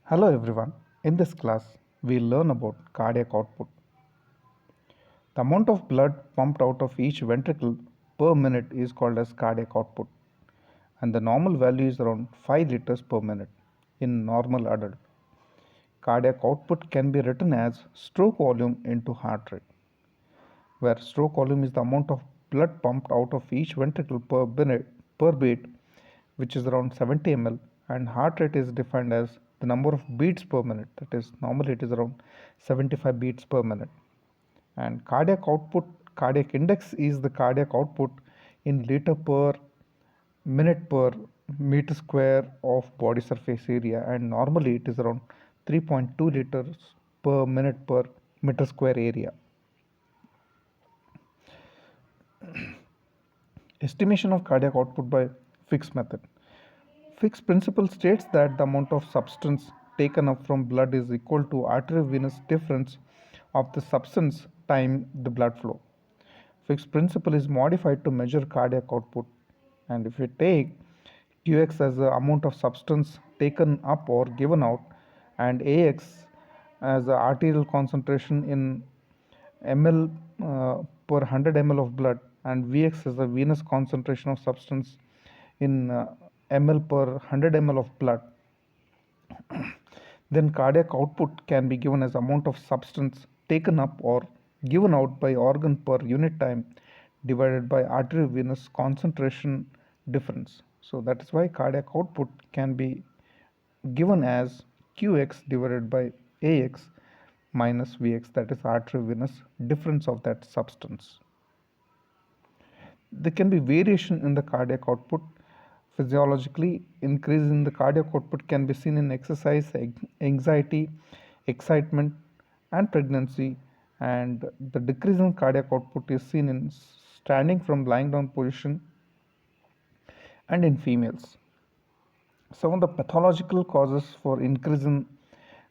Hello everyone. In this class, we learn about cardiac output. The amount of blood pumped out of each ventricle per minute is called as cardiac output, and the normal value is around 5 liters per minute in normal adult. Cardiac output can be written as stroke volume into heart rate, where stroke volume is the amount of blood pumped out of each ventricle per beat, which is around 70 ml, and heart rate is defined as the number of beats per minute, that is normally it is around 75 beats per minute. And cardiac index is the cardiac output in liter per minute per meter square of body surface area, and normally it is around 3.2 liters per minute per meter square area. Estimation of cardiac output by Fick's method. Fick's principle states that the amount of substance taken up from blood is equal to arteriovenous difference of the substance time the blood flow. Fick's principle is modified to measure cardiac output, and if we take Qx as the amount of substance taken up or given out, and Ax as the arterial concentration in ml per 100 ml of blood, and Vx as the venous concentration of substance in ml per 100 ml of blood, then cardiac output can be given as amount of substance taken up or given out by organ per unit time divided by arteriovenous concentration difference. So that is why cardiac output can be given as Qx divided by Ax minus Vx, that is arteriovenous difference of that substance. There can be variation in the cardiac output. Physiologically, increase in the cardiac output can be seen in exercise, anxiety, excitement, and pregnancy, and the decrease in cardiac output is seen in standing from lying down position and in females. Some of the pathological causes for increase in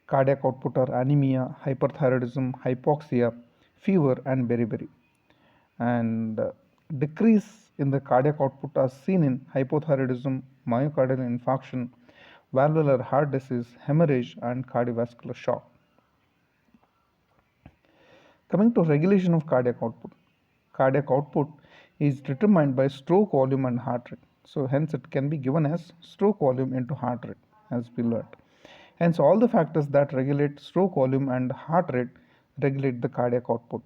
cardiac output are anemia, hyperthyroidism, hypoxia, fever, and beriberi. And decrease in the cardiac output are seen in hypothyroidism, myocardial infarction, valvular heart disease, hemorrhage, and cardiovascular shock. Coming to regulation of cardiac output. Cardiac output is determined by stroke volume and heart rate. So hence it can be given as stroke volume into heart rate, as we learned. Hence all the factors that regulate stroke volume and heart rate regulate the cardiac output.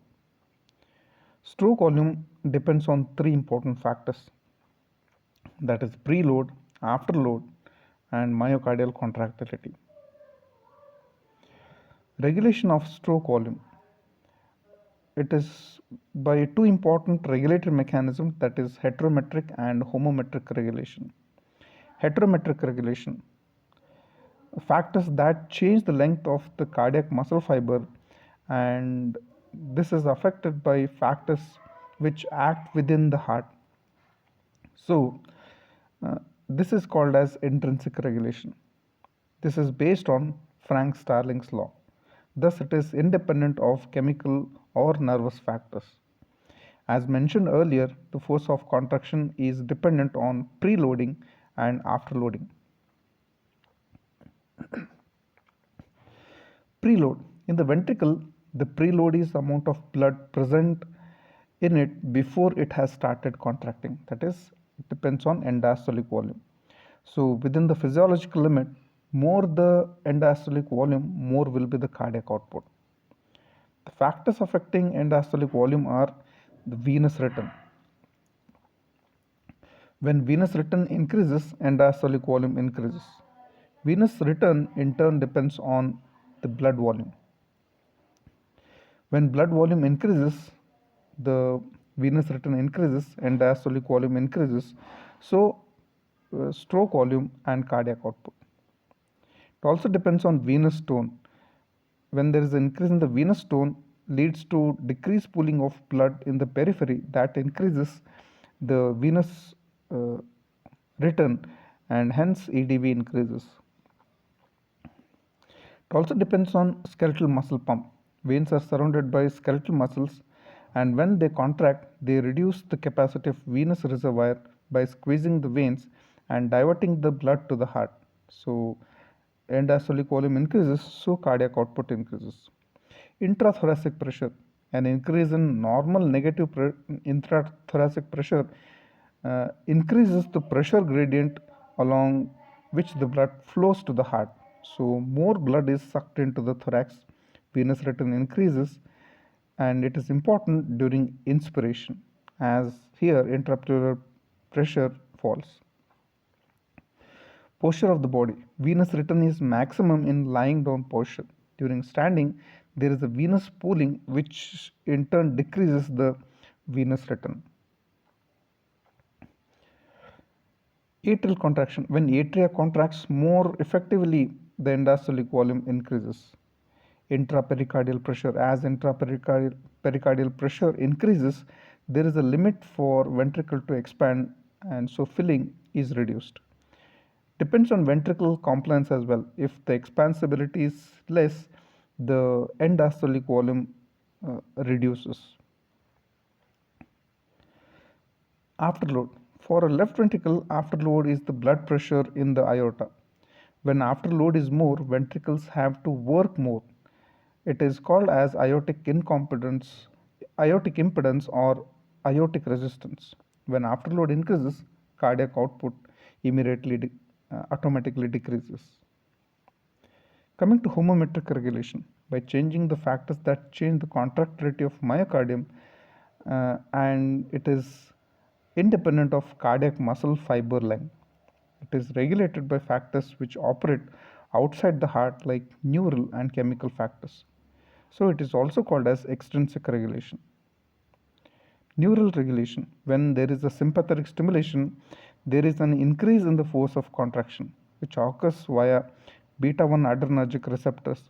Stroke volume depends on three important factors, that is preload, afterload, and myocardial contractility. Regulation of stroke volume. It is by two important regulatory mechanisms, that is heterometric and homometric regulation. Heterometric regulation, factors that change the length of the cardiac muscle fiber, and this is affected by factors which act within the heart. So this is called as intrinsic regulation. This is based on Frank Starling's law. Thus it is independent of chemical or nervous factors. As mentioned earlier, the force of contraction is dependent on preloading and afterloading. Preload. In the ventricle, the preload is the amount of blood present in it before it has started contracting. That is, it depends on end-diastolic volume. So within the physiological limit, more the end-diastolic volume, more will be the cardiac output. The factors affecting end-diastolic volume are the venous return. When venous return increases, end-diastolic volume increases. Venous return in turn depends on the blood volume. When blood volume increases, the venous return increases and diastolic volume increases. So stroke volume and cardiac output. It also depends on venous tone. When there is an increase in the venous tone, leads to decreased pooling of blood in the periphery, that increases the venous return, and hence EDV increases. It also depends on skeletal muscle pump. Veins are surrounded by skeletal muscles, and when they contract, they reduce the capacity of venous reservoir by squeezing the veins and diverting the blood to the heart. So end-diastolic volume increases, so cardiac output increases. Intrathoracic pressure, an increase in normal negative intrathoracic pressure increases the pressure gradient along which the blood flows to the heart. So more blood is sucked into the thorax, venous return increases, and it is important during inspiration, as here intrapleural pressure falls. Posture of the body. Venous return is maximum in lying down posture. During standing, there is a venous pooling which in turn decreases the venous return. Atrial contraction. When atria contracts more effectively, the end-diastolic volume increases. Intrapericardial pressure. As intrapericardial pressure increases, there is a limit for ventricle to expand, and so filling is reduced. Depends on ventricle compliance as well. If the expansibility is less, the end-diastolic volume reduces. Afterload. For a left ventricle, afterload is the blood pressure in the aorta. When afterload is more, ventricles have to work more. It is called as aortic impedance or aortic resistance. When afterload increases, cardiac output immediately automatically decreases. Coming to homometric regulation, by changing the factors that change the contractility of myocardium, and it is independent of cardiac muscle fiber length. It is regulated by factors which operate outside the heart like neural and chemical factors. So it is also called as extrinsic regulation. Neural regulation. When there is a sympathetic stimulation, there is an increase in the force of contraction, which occurs via beta 1 adrenergic receptors,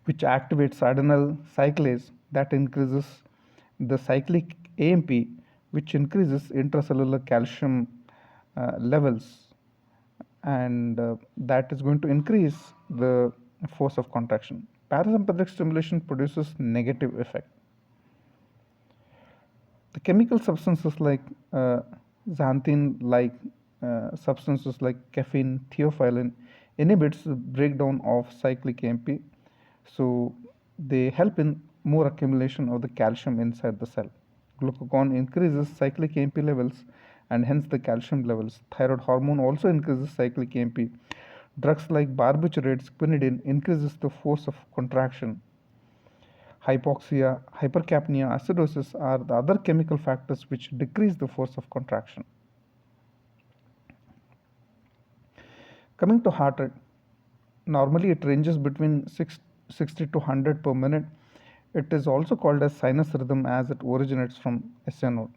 which activates adenyl cyclase that increases the cyclic AMP, which increases intracellular calcium levels, and that is going to increase the force of contraction. Parasympathetic stimulation produces negative effect. The chemical substances like xanthine-like substances like caffeine, theophylline inhibits the breakdown of cyclic AMP, so they help in more accumulation of the calcium inside the cell. Glucagon increases cyclic AMP levels and hence the calcium levels. Thyroid hormone also increases cyclic AMP. Drugs like barbiturates, quinidine increases the force of contraction. Hypoxia, hypercapnia, acidosis are the other chemical factors which decrease the force of contraction. Coming to heart rate, normally it ranges between 60 to 100 per minute. It is also called as sinus rhythm as it originates from SA node.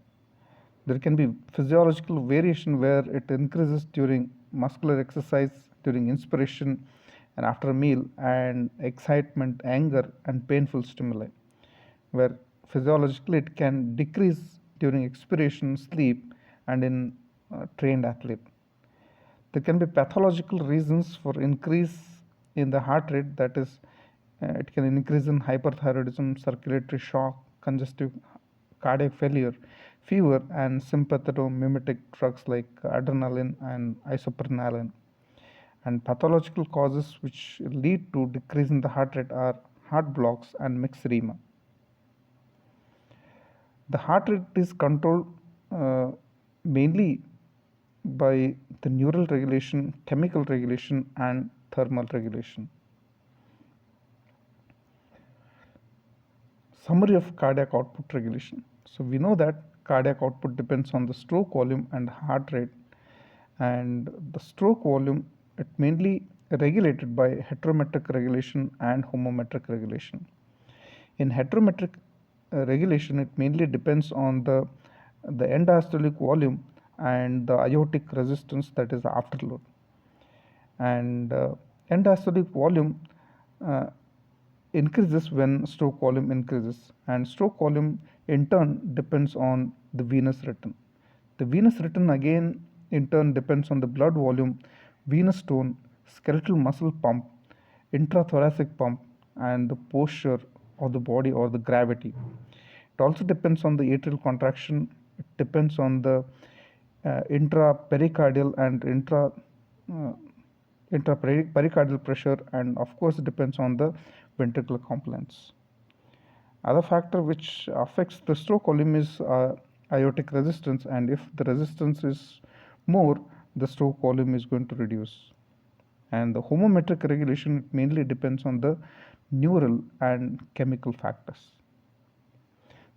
There can be physiological variation where it increases during muscular exercise, during inspiration and after a meal, and excitement, anger and painful stimuli, where physiologically it can decrease during expiration, sleep and in trained athlete. There can be pathological reasons for increase in the heart rate, that is, it can increase in hyperthyroidism, circulatory shock, congestive cardiac failure, fever, and sympathomimetic drugs like adrenaline and isoprenaline. And pathological causes which lead to decrease in the heart rate are heart blocks and myxedema. The heart rate is controlled mainly by the neural regulation, chemical regulation, and thermal regulation. Summary of cardiac output regulation. So we know that cardiac output depends on the stroke volume and heart rate, and the stroke volume it mainly regulated by heterometric regulation and homometric regulation. In heterometric regulation, it mainly depends on the end-diastolic volume and the aortic resistance, that is the afterload. And end-diastolic volume uh, increases when stroke volume increases, and stroke volume in turn depends on the venous return. The venous return again in turn depends on the blood volume, venous tone, skeletal muscle pump, intrathoracic pump, and the posture of the body or the gravity. It also depends on the atrial contraction. It depends on the intrapericardial and intra intrapericardial pressure, and of course depends on the ventricular compliance. Other factor which affects the stroke volume is aortic resistance, and if the resistance is more, the stroke volume is going to reduce. And the homometric regulation mainly depends on the neural and chemical factors.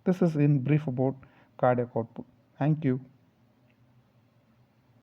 This is in brief about cardiac output. Thank you.